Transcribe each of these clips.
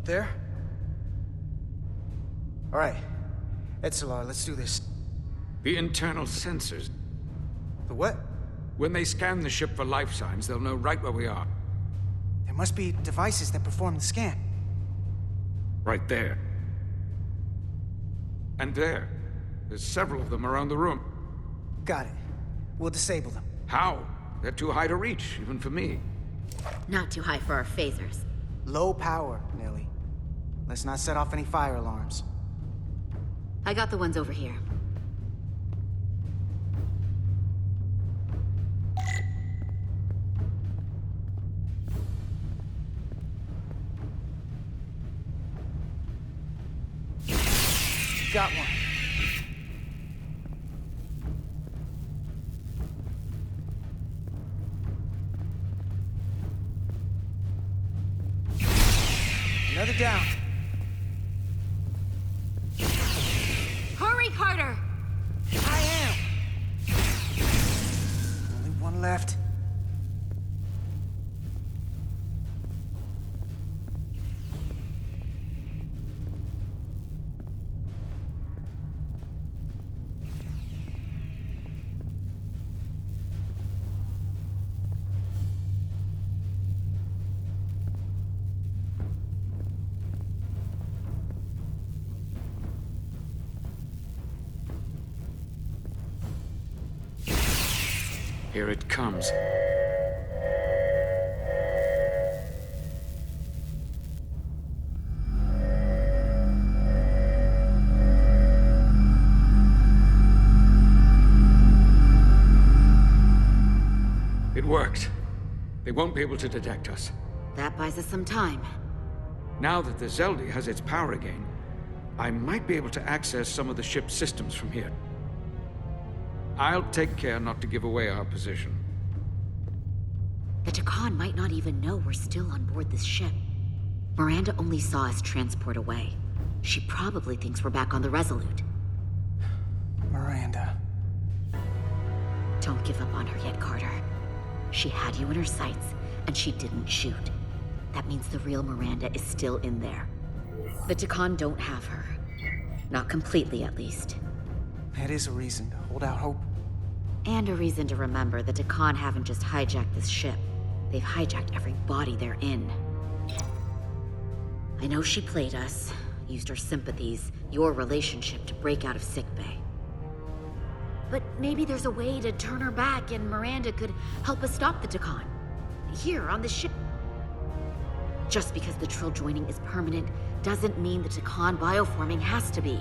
Up there? Alright. Etzelar, let's do this. The internal sensors. The what? When they scan the ship for life signs, they'll know right where we are. There must be devices that perform the scan. Right there. And there. There's several of them around the room. Got it. We'll disable them. How? They're too high to reach, even for me. Not too high for our phasers. Low power, Nelly. Let's not set off any fire alarms. I got the ones over here. Got one. Another down. Hurry, Carter! I am. Only one left. Here it comes. It worked. They won't be able to detect us. That buys us some time. Now that the Zeldi has its power again, I might be able to access some of the ship's systems from here. I'll take care not to give away our position. The Takan might not even know we're still on board this ship. Miranda only saw us transport away. She probably thinks we're back on the Resolute. Miranda. Don't give up on her yet, Carter. She had you in her sights, and she didn't shoot. That means the real Miranda is still in there. The Takan don't have her. Not completely, at least. That is a reason to hold out hope. And a reason to remember the Takan haven't just hijacked this ship. They've hijacked every body they're in. I know she played us, used our sympathies, your relationship to break out of sickbay. But maybe there's a way to turn her back and Miranda could help us stop the Takan. Here, on the ship. Just because the Trill joining is permanent doesn't mean the Takan bioforming has to be.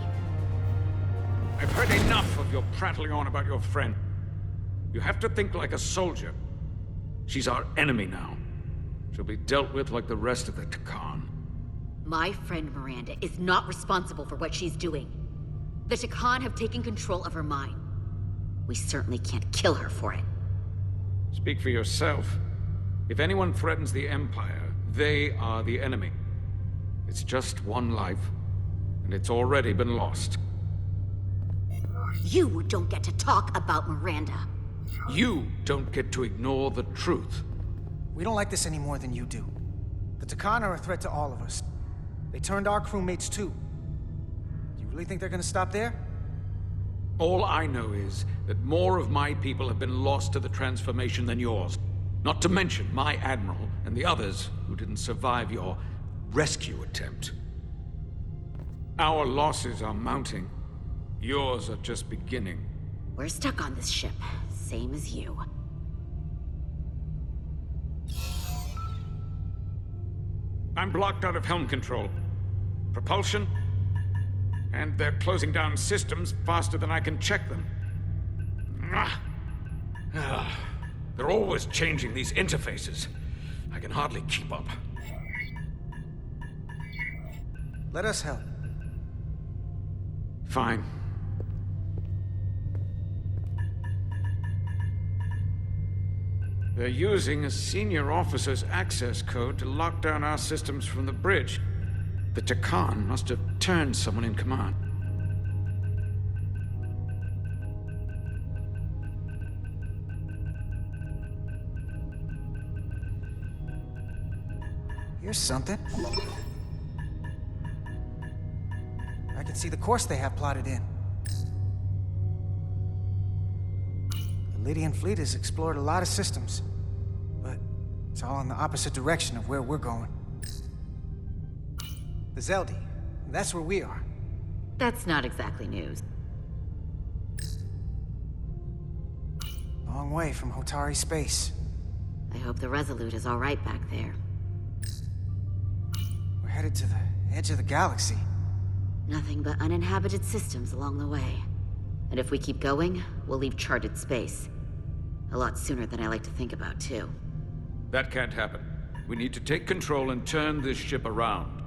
I've heard enough of your prattling on about your friend. You have to think like a soldier. She's our enemy now. She'll be dealt with like the rest of the Takan. My friend Miranda is not responsible for what she's doing. The Takan have taken control of her mind. We certainly can't kill her for it. Speak for yourself. If anyone threatens the Empire, they are the enemy. It's just one life, and it's already been lost. You don't get to talk about Miranda. You don't get to ignore the truth. We don't like this any more than you do. The Takan are a threat to all of us. They turned our crewmates too. Do you really think they're gonna stop there? All I know is that more of my people have been lost to the transformation than yours. Not to mention my admiral and the others who didn't survive your rescue attempt. Our losses are mounting. Yours are just beginning. We're stuck on this ship, same as you. I'm blocked out of helm control. Propulsion? And they're closing down systems faster than I can check them. They're always changing these interfaces. I can hardly keep up. Let us help. Fine. They're using a senior officer's access code to lock down our systems from the bridge. The Takan must have turned someone in command. Here's something. could see the course they have plotted in. The Lydian fleet has explored a lot of systems, but it's all in the opposite direction of where we're going. The Zeldi, that's where we are. That's not exactly news. Long way from Hotari space. I hope the Resolute is all right back there. We're headed to the edge of the galaxy. Nothing but uninhabited systems along the way. And if we keep going, we'll leave charted space. A lot sooner than I like to think about, too. That can't happen. We need to take control and turn this ship around.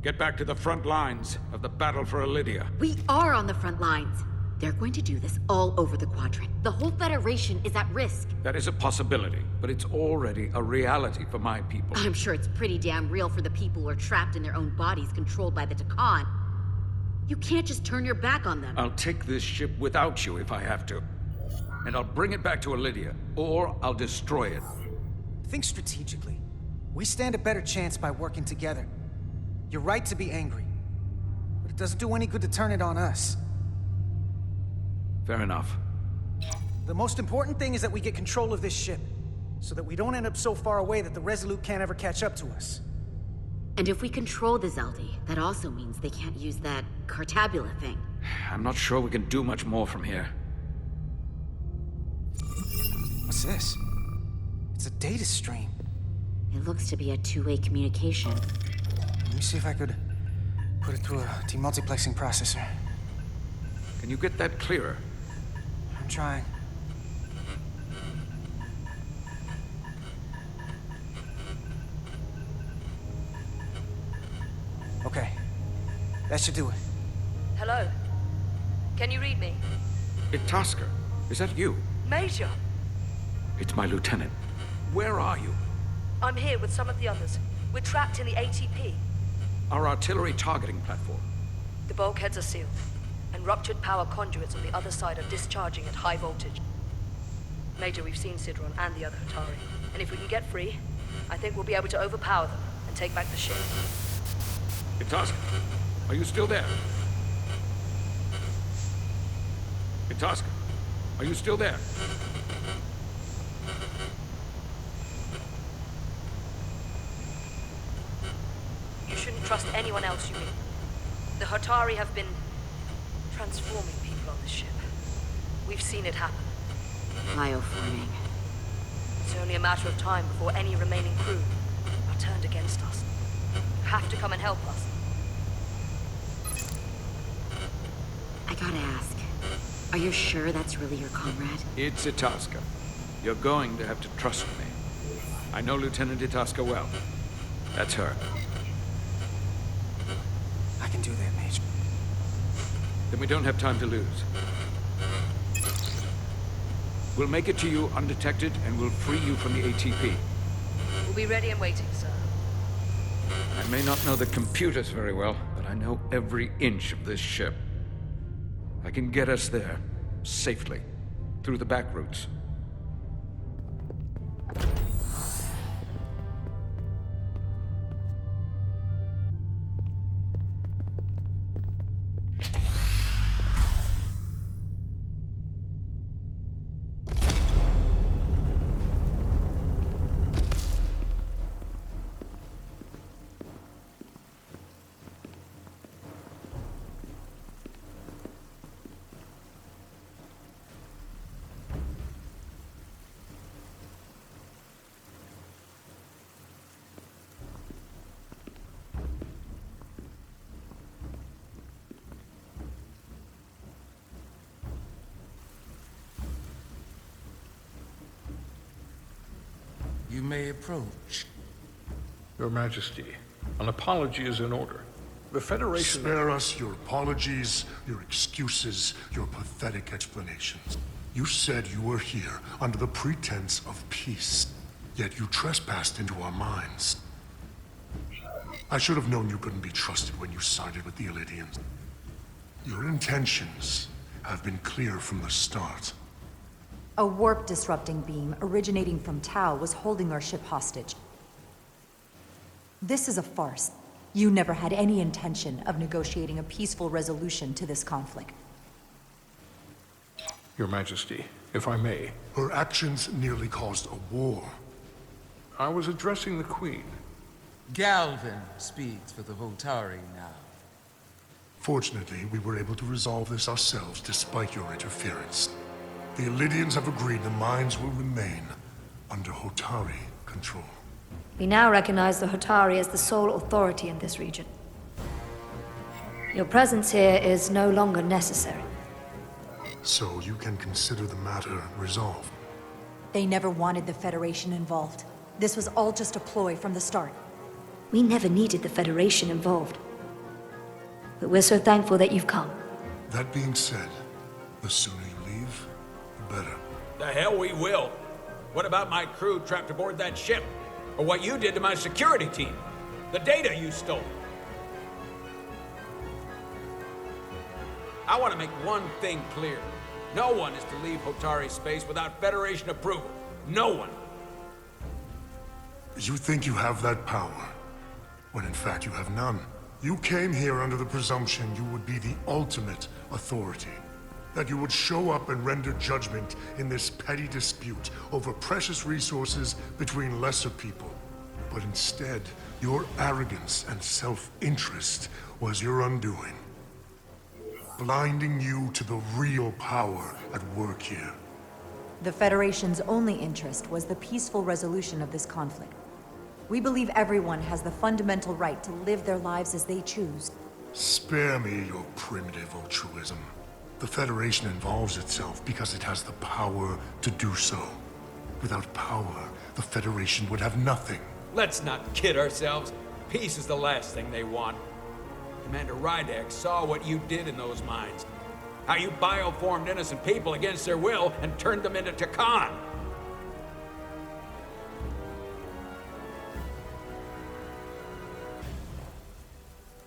Get back to the front lines of the battle for Elydia. We are on the front lines. They're going to do this all over the Quadrant. The whole Federation is at risk. That is a possibility, but it's already a reality for my people. I'm sure it's pretty damn real for the people who are trapped in their own bodies controlled by the Takan. You can't just turn your back on them. I'll take this ship without you if I have to. And I'll bring it back to Elydia, or I'll destroy it. Think strategically. We stand a better chance by working together. You're right to be angry, but it doesn't do any good to turn it on us. Fair enough. The most important thing is that we get control of this ship, so that we don't end up so far away that the Resolute can't ever catch up to us. And if we control the Zeldi, that also means they can't use that Cartabula thing. I'm not sure we can do much more from here. What's this? It's a data stream. It looks to be a two-way communication. Let me see if I could put it through a demultiplexing processor. Can you get that clearer? I'm trying. Okay. That should do it. Hello? Can you read me? Itasca, is that you? Major! It's my lieutenant. Where are you? I'm here with some of the others. We're trapped in the ATP. Our artillery targeting platform. The bulkheads are sealed, and ruptured power conduits on the other side are discharging at high voltage. Major, we've seen Sidron and the other Hatari, and if we can get free, I think we'll be able to overpower them and take back the ship. Itasca, are you still there? Itasca, are you still there? You shouldn't trust anyone else you meet. The Hatari have been transforming people on this ship. We've seen it happen. Bioforming. It's only a matter of time before any remaining crew are turned against us. You have to come and help us. I gotta ask, are you sure that's really your comrade? It's Itasca. You're going to have to trust me. I know Lieutenant Itasca well. That's her. I can do that, Major. Then we don't have time to lose. We'll make it to you undetected, and we'll free you from the ATP. We'll be ready and waiting, sir. I may not know the computers very well, but I know every inch of this ship. I can get us there, safely, through the back routes. You may approach. Your Majesty, an apology is in order. The Federation... Spare us your apologies, your excuses, your pathetic explanations. You said you were here under the pretense of peace, yet you trespassed into our minds. I should have known you couldn't be trusted when you sided with the Elydians. Your intentions have been clear from the start. A warp-disrupting beam originating from Tau was holding our ship hostage. This is a farce. You never had any intention of negotiating a peaceful resolution to this conflict. Your Majesty, if I may. Her actions nearly caused a war. I was addressing the Queen. Galvin speaks for the Voltari now. Fortunately, we were able to resolve this ourselves despite your interference. The Illidians have agreed the mines will remain under Hotari control. We now recognize the Hotari as the sole authority in this region. Your presence here is no longer necessary. So you can consider the matter resolved. They never wanted the Federation involved. This was all just a ploy from the start. We never needed the Federation involved. But we're so thankful that you've come. That being said, the sooner you leave, the better. The hell we will. What about my crew trapped aboard that ship? Or what you did to my security team? The data you stole? I want to make one thing clear. No one is to leave Hotari space without Federation approval. No one. You think you have that power, when in fact you have none. You came here under the presumption you would be the ultimate authority. That you would show up and render judgment in this petty dispute over precious resources between lesser people. But instead, your arrogance and self-interest was your undoing. Blinding you to the real power at work here. The Federation's only interest was the peaceful resolution of this conflict. We believe everyone has the fundamental right to live their lives as they choose. Spare me your primitive altruism. The Federation involves itself because it has the power to do so. Without power, the Federation would have nothing. Let's not kid ourselves. Peace is the last thing they want. Commander Rydek saw what you did in those mines. How you bioformed innocent people against their will and turned them into Takan.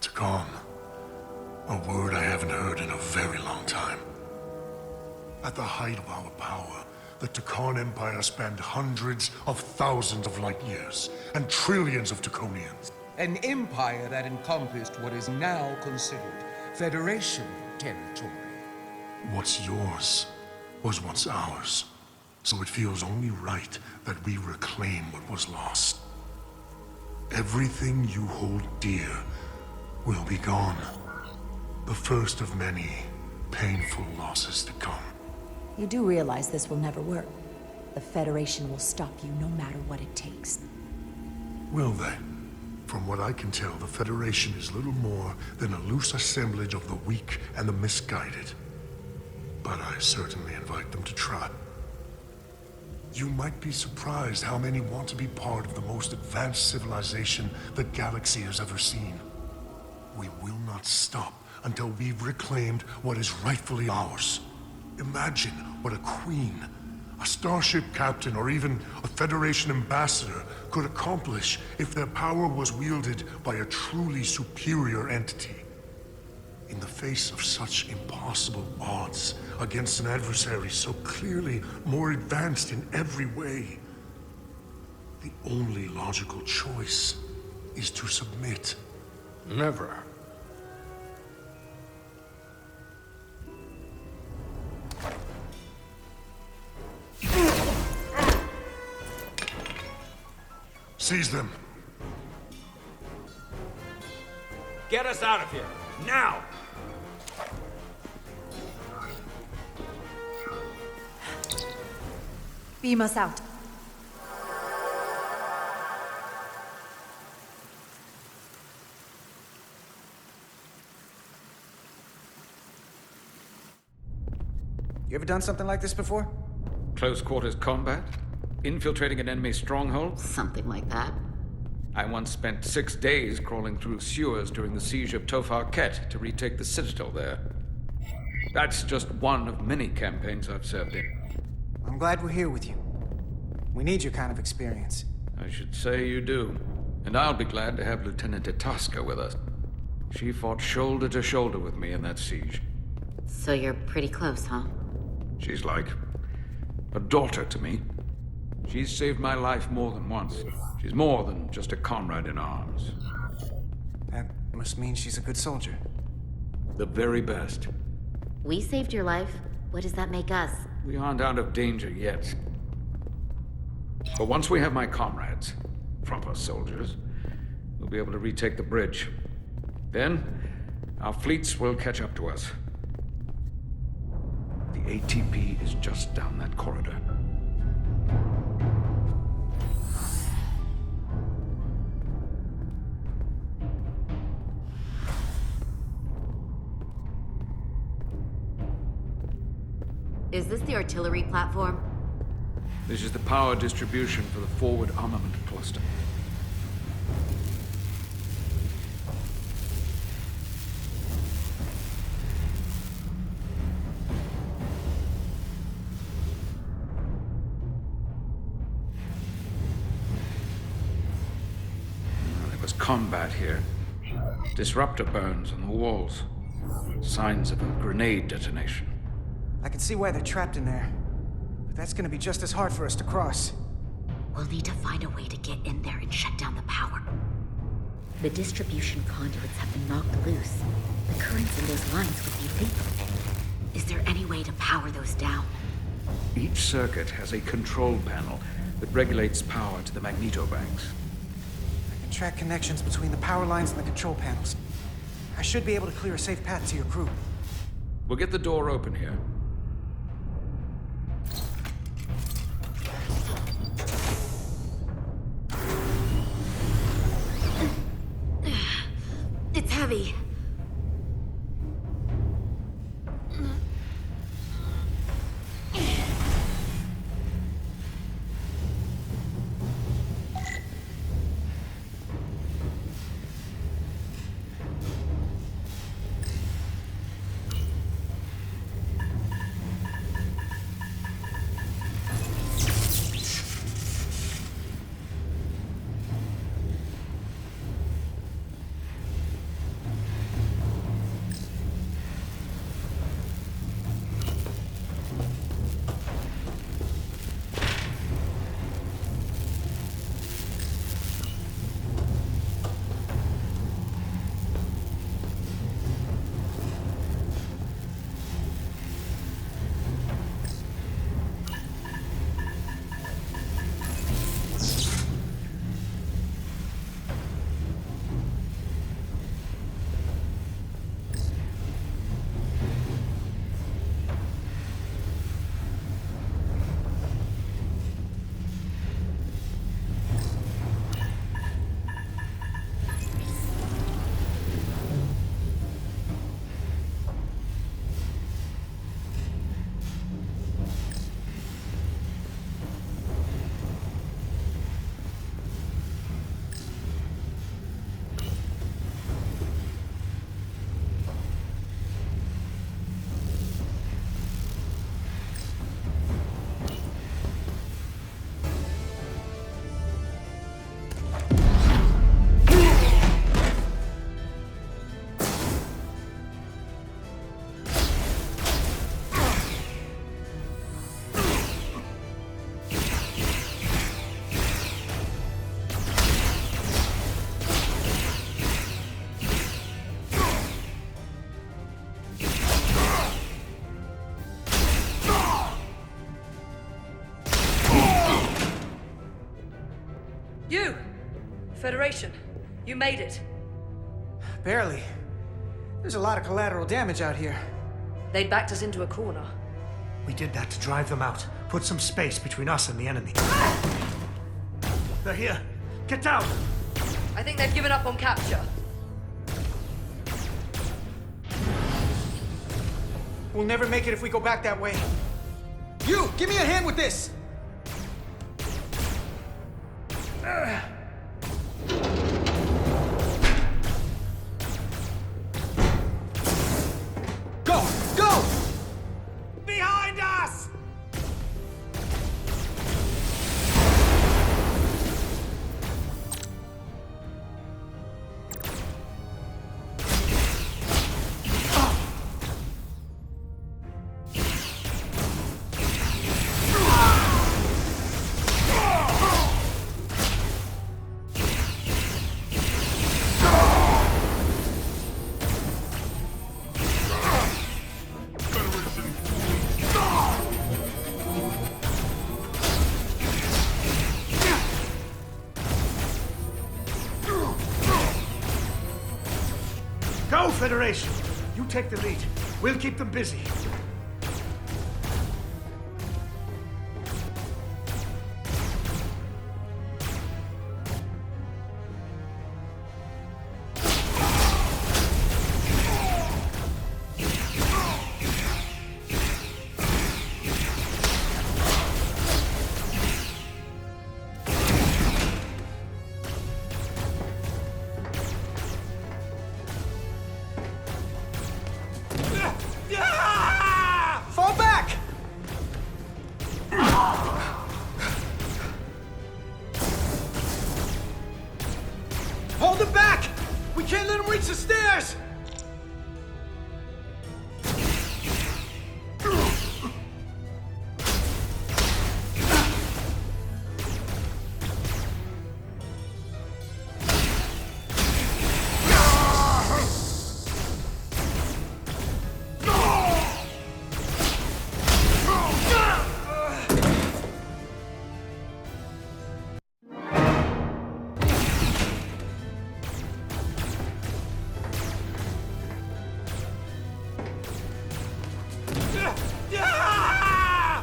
Takan. A word I haven't heard in a very long time. At the height of our power, the Takan Empire spanned hundreds of thousands of light years and trillions of Taconians. An empire that encompassed what is now considered Federation territory. What's yours was once ours, so it feels only right that we reclaim what was lost. Everything you hold dear will be gone. The first of many painful losses to come. You do realize this will never work. The Federation will stop you no matter what it takes. Will they? From what I can tell, the Federation is little more than a loose assemblage of the weak and the misguided. But I certainly invite them to try. You might be surprised how many want to be part of the most advanced civilization the galaxy has ever seen. We will not stop until we've reclaimed what is rightfully ours. Imagine what a queen, a starship captain, or even a Federation ambassador could accomplish if their power was wielded by a truly superior entity. In the face of such impossible odds against an adversary so clearly more advanced in every way, the only logical choice is to submit. Never. Seize them. Get us out of here, now! Beam us out. You ever done something like this before? Close quarters combat? Infiltrating an enemy stronghold? Something like that. I once spent 6 days crawling through sewers during the siege of Tofar Ket to retake the citadel there. That's just one of many campaigns I've served in. I'm glad we're here with you. We need your kind of experience. I should say you do. And I'll be glad to have Lieutenant Itasca with us. She fought shoulder to shoulder with me in that siege. So you're pretty close, huh? She's like a daughter to me. She's saved my life more than once. She's more than just a comrade in arms. Must mean she's a good soldier. The very best. We saved your life. What does that make us? We aren't out of danger yet. But once we have my comrades, proper soldiers, we'll be able to retake the bridge. Then, our fleets will catch up to us. The ATP is just down that corridor. Is this the artillery platform? This is the power distribution for the forward armament cluster. There was combat here. Disruptor burns on the walls. Signs of a grenade detonation. I can see why they're trapped in there. But that's gonna be just as hard for us to cross. We'll need to find a way to get in there and shut down the power. The distribution conduits have been knocked loose. The currents in those lines would be lethal. Is there any way to power those down? Each circuit has a control panel that regulates power to the magnetobanks. I can track connections between the power lines and the control panels. I should be able to clear a safe path to your crew. We'll get the door open here. It's heavy. You! Federation, you made it. Barely. There's a lot of collateral damage out here. They'd backed us into a corner. We did that to drive them out. Put some space between us and the enemy. They're here. Get down! I think they've given up on capture. We'll never make it if we go back that way. You! Give me a hand with this! Go! Go! Behind us! Federation. You take the lead. We'll keep them busy. Fall back! Hold them back! We can't let them reach the stairs!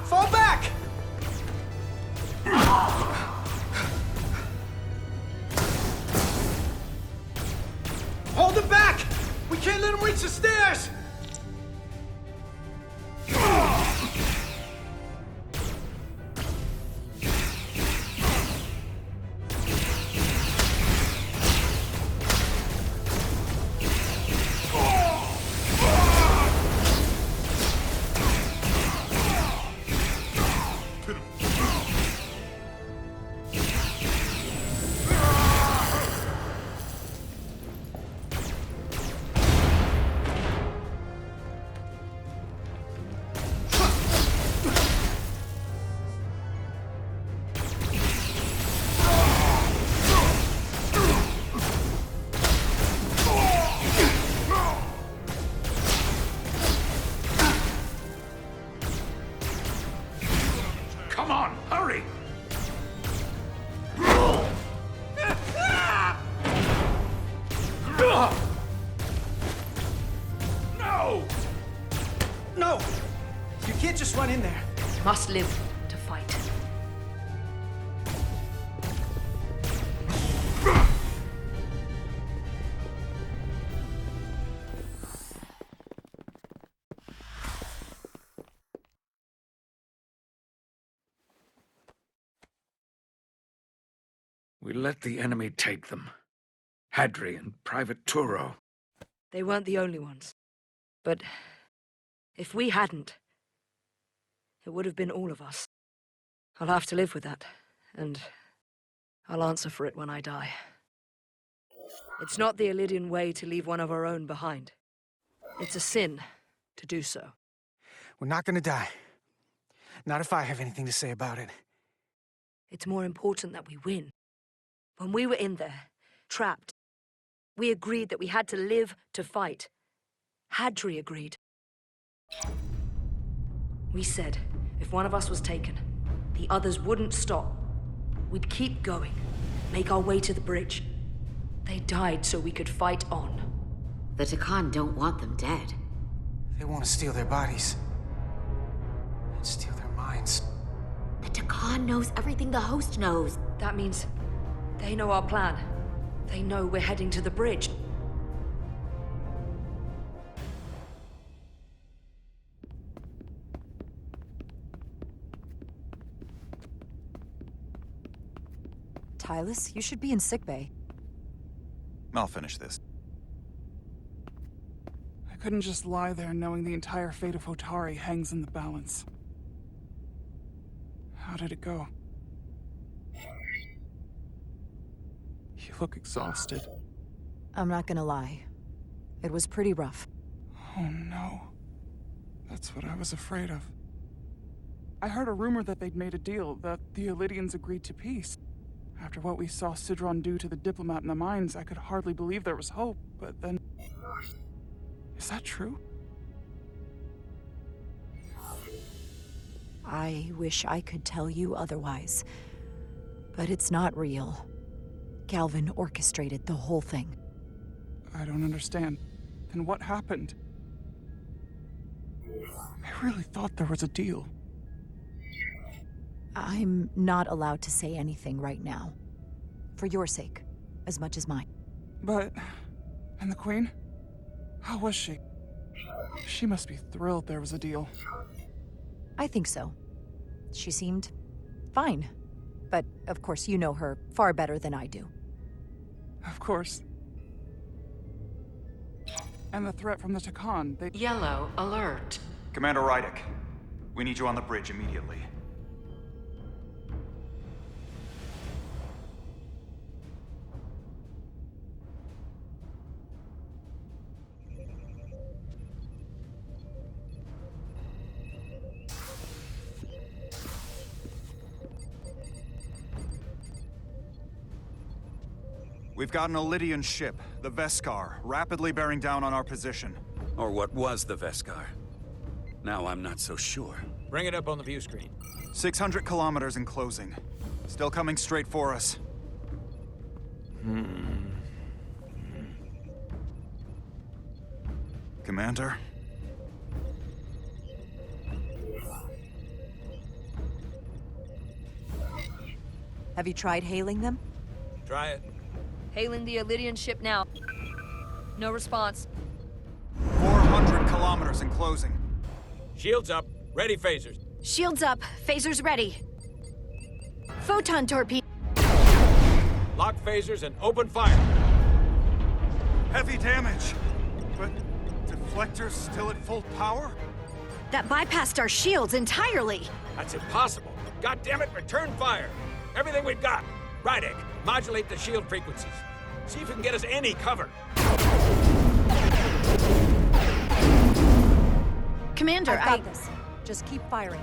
Fall back! Hold them back! We can't let them reach the stairs! Come on, hurry! No! No! You can't just run in there. Must live to fight. We let the enemy take them. Hadri and Private Turo. They weren't the only ones. But if we hadn't, it would have been all of us. I'll have to live with that, and I'll answer for it when I die. It's not the Illidian way to leave one of our own behind. It's a sin to do so. We're not gonna die. Not if I have anything to say about it. It's more important that we win. When we were in there, trapped, we agreed that we had to live to fight. Hadri agreed. We said, if one of us was taken, the others wouldn't stop. We'd keep going, make our way to the bridge. They died so we could fight on. The Takan don't want them dead. They want to steal their bodies. And steal their minds. The Takan knows everything the host knows. That means they know our plan. They know we're heading to the bridge. Tylus, you should be in sickbay. I'll finish this. I couldn't just lie there knowing the entire fate of Hotari hangs in the balance. How did it go? You look exhausted. I'm not gonna lie. It was pretty rough. Oh no. That's what I was afraid of. I heard a rumor that they'd made a deal, that the Illidians agreed to peace. After what we saw Sidron do to the diplomat in the mines, I could hardly believe there was hope, but then... Is that true? I wish I could tell you otherwise. But it's not real. Calvin orchestrated the whole thing. I don't understand. Then what happened? I really thought there was a deal. I'm not allowed to say anything right now. For your sake, as much as mine. But... and the Queen? How was she? She must be thrilled there was a deal. I think so. She seemed fine. But, of course, you know her far better than I do. Of course. And the threat from the Takan, they... Yellow alert. Commander Rydick, we need you on the bridge immediately. We've got an Elydian ship, the Veskar, rapidly bearing down on our position. Or what was the Veskar. Now I'm not so sure. Bring it up on the view screen. 600 kilometers in closing. Still coming straight for us. Commander? Have you tried hailing them? Try it. Hailing the Elydian ship now. No response. 400 kilometers in closing. Shields up. Ready phasers. Shields up. Phasers ready. Photon torpedo. Lock phasers and open fire. Heavy damage. But deflectors still at full power? That bypassed our shields entirely. That's impossible. God damn it, return fire. Everything we've got. Rydick, modulate the shield frequencies. See if you can get us any cover. Commander, I've got this. Just keep firing.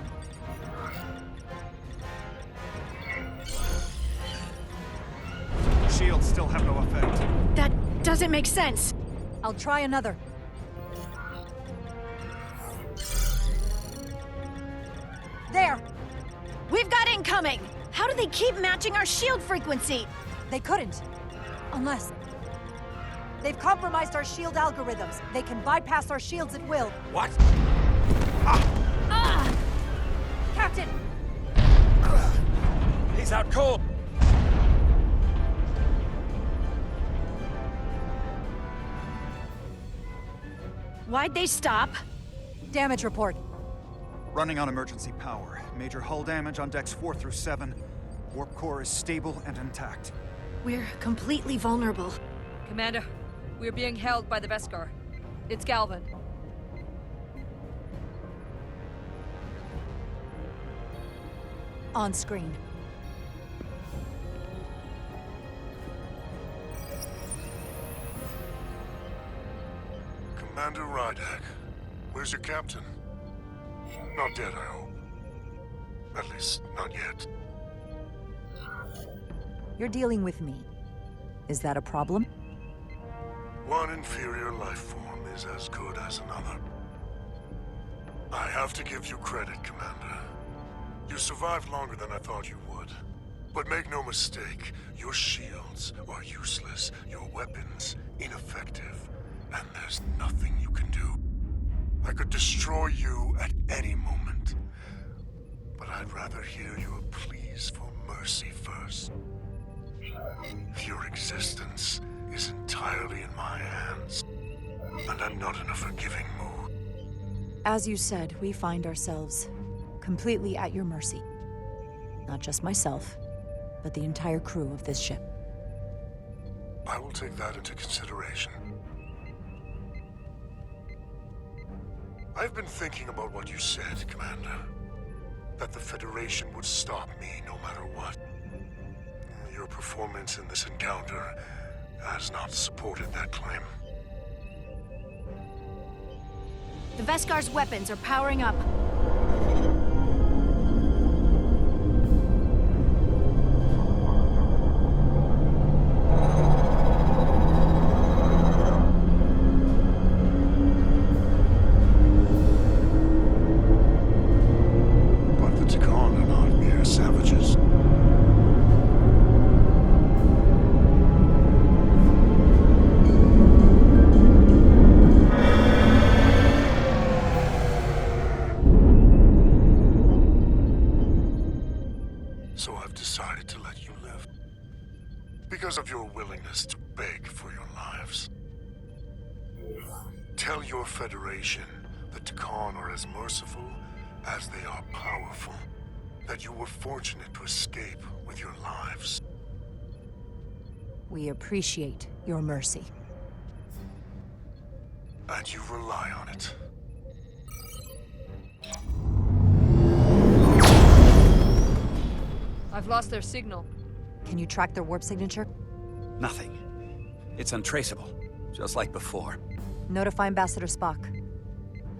Shields still have no effect. That doesn't make sense. I'll try another. There! We've got incoming! How do they keep matching our shield frequency? They couldn't. Unless... they've compromised our shield algorithms. They can bypass our shields at will. What? Captain! He's out cold. Why'd they stop? Damage report. Running on emergency power. Major hull damage on decks 4 through 7. Warp core is stable and intact. We're completely vulnerable. Commander, we're being held by the Veskar. It's Galvin. On screen. Commander Rydick, where's your captain? Not dead, I hope. At least, not yet. You're dealing with me. Is that a problem? One inferior life form is as good as another. I have to give you credit, Commander. You survived longer than I thought you would. But make no mistake, your shields are useless, your weapons ineffective, and there's nothing you can do. I could destroy you at any moment, but I'd rather hear your pleas for mercy first. Your existence is entirely in my hands, and I'm not in a forgiving mood. As you said, we find ourselves completely at your mercy. Not just myself, but the entire crew of this ship. I will take that into consideration. I've been thinking about what you said, Commander. That the Federation would stop me no matter what. Your performance in this encounter has not supported that claim. The Veskar's weapons are powering up. decided to let you live. Because of your willingness to beg for your lives. Tell your Federation that Takan are as merciful as they are powerful. That you were fortunate to escape with your lives. We appreciate your mercy. And you rely on it. I've lost their signal. Can you track their warp signature? Nothing. It's untraceable, just like before. Notify Ambassador Spock.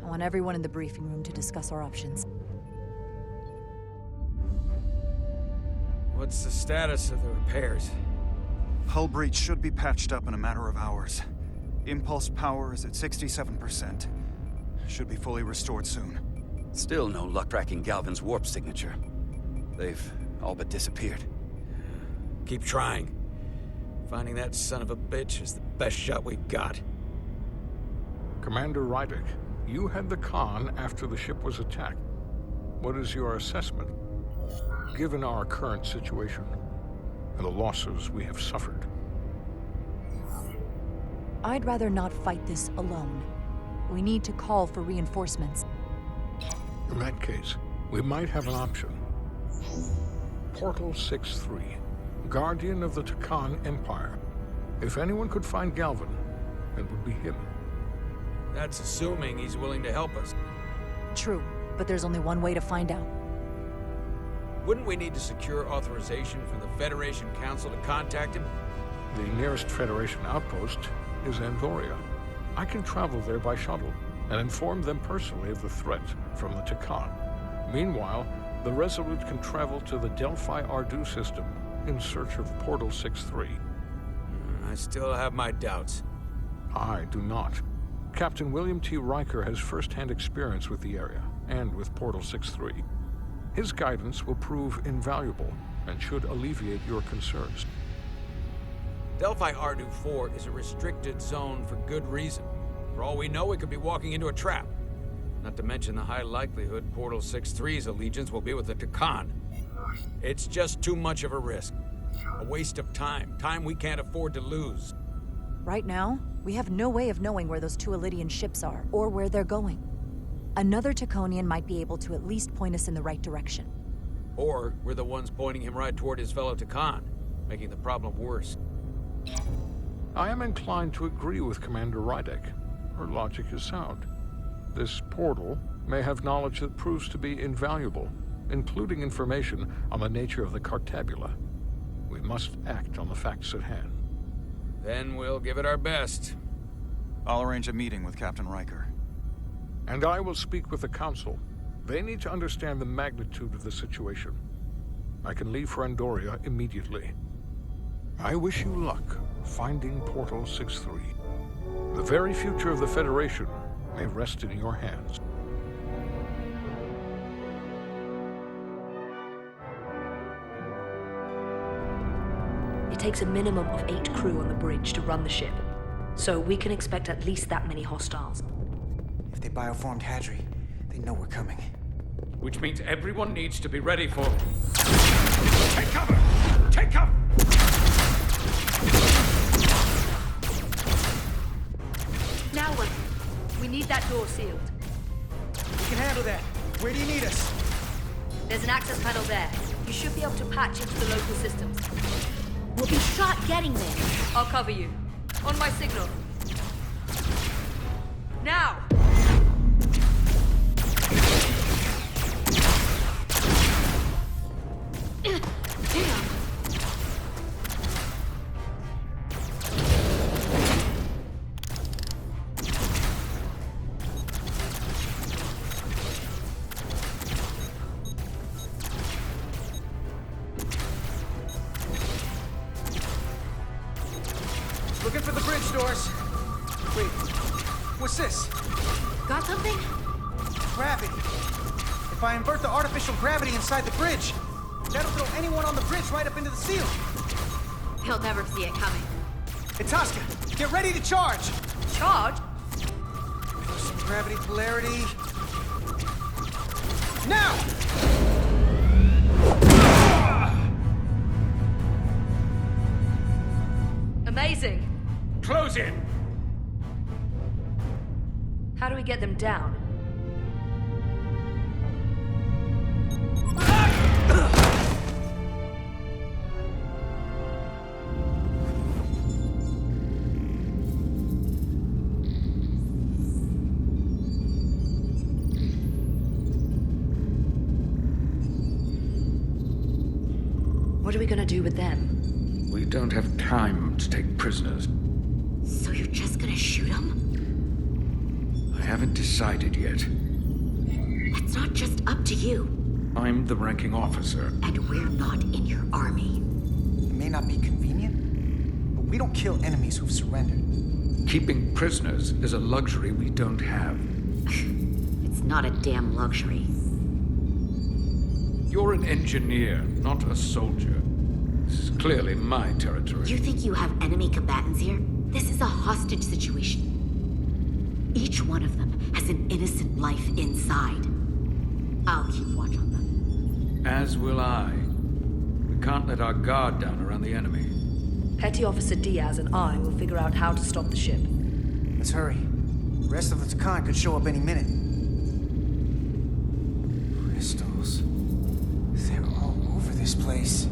I want everyone in the briefing room to discuss our options. What's the status of the repairs? Hull breach should be patched up in a matter of hours. Impulse power is at 67%. Should be fully restored soon. Still no luck tracking Galvin's warp signature. They've all but disappeared. Keep trying. Finding that son of a bitch is the best shot we've got. Commander Rydick, you had the Khan after the ship was attacked. What is your assessment, given our current situation and the losses we have suffered? I'd rather not fight this alone. We need to call for reinforcements. In that case, we might have an option. Portal 6-3, Guardian of the Takan Empire. If anyone could find Galvin, it would be him. That's assuming he's willing to help us. True, but there's only one way to find out. Wouldn't we need to secure authorization from the Federation Council to contact him? The nearest Federation outpost is Andoria. I can travel there by shuttle and inform them personally of the threat from the Takan. Meanwhile, the Resolute can travel to the Delphi Ardu system in search of Portal 6-3. I still have my doubts. I do not. Captain William T. Riker has first-hand experience with the area and with Portal 6-3. His guidance will prove invaluable and should alleviate your concerns. Delphi Ardu 4 is a restricted zone for good reason. For all we know, we could be walking into a trap. Not to mention the high likelihood Portal 6-3's allegiance will be with the Takan. It's just too much of a risk. A waste of time. Time we can't afford to lose. Right now, we have no way of knowing where those two Elydian ships are, or where they're going. Another Taconian might be able to at least point us in the right direction. Or we're the ones pointing him right toward his fellow Takan, making the problem worse. I am inclined to agree with Commander Rydick. Her logic is sound. This portal may have knowledge that proves to be invaluable, including information on the nature of the Cartabula. We must act on the facts at hand. Then we'll give it our best. I'll arrange a meeting with Captain Riker. And I will speak with the Council. They need to understand the magnitude of the situation. I can leave for Andoria immediately. I wish you luck finding Portal 6-3. The very future of the Federation may rest in your hands. It takes a minimum of 8 crew on the bridge to run the ship. So we can expect at least that many hostiles. If they bioformed Hadri, they know we're coming. Which means everyone needs to be ready for... Take cover! Take cover! Now what? We need that door sealed. We can handle that. Where do you need us? There's an access panel there. You should be able to patch into the local systems. We'll be shot getting there. I'll cover you. On my signal. Now! Damn. Looking for the bridge doors. Wait, what's this? Got something? Gravity. If I invert the artificial gravity inside the bridge, that'll throw anyone on the bridge right up into the ceiling. He'll never see it coming. Itasca, get ready to charge. Charge? For some gravity polarity. Now! in! How do we get them down? What are we gonna do with them? We don't have time to take prisoners. So you're just gonna shoot him? I haven't decided yet. It's not just up to you. I'm the ranking officer. And we're not in your army. It may not be convenient, but we don't kill enemies who've surrendered. Keeping prisoners is a luxury we don't have. It's not a damn luxury. You're an engineer, not a soldier. This is clearly my territory. You think you have enemy combatants here? This is a hostage situation. Each one of them has an innocent life inside. I'll keep watch on them. As will I. We can't let our guard down around the enemy. Petty Officer Diaz and I will figure out how to stop the ship. Let's hurry. The rest of the Takan could show up any minute. Crystals. They're all over this place.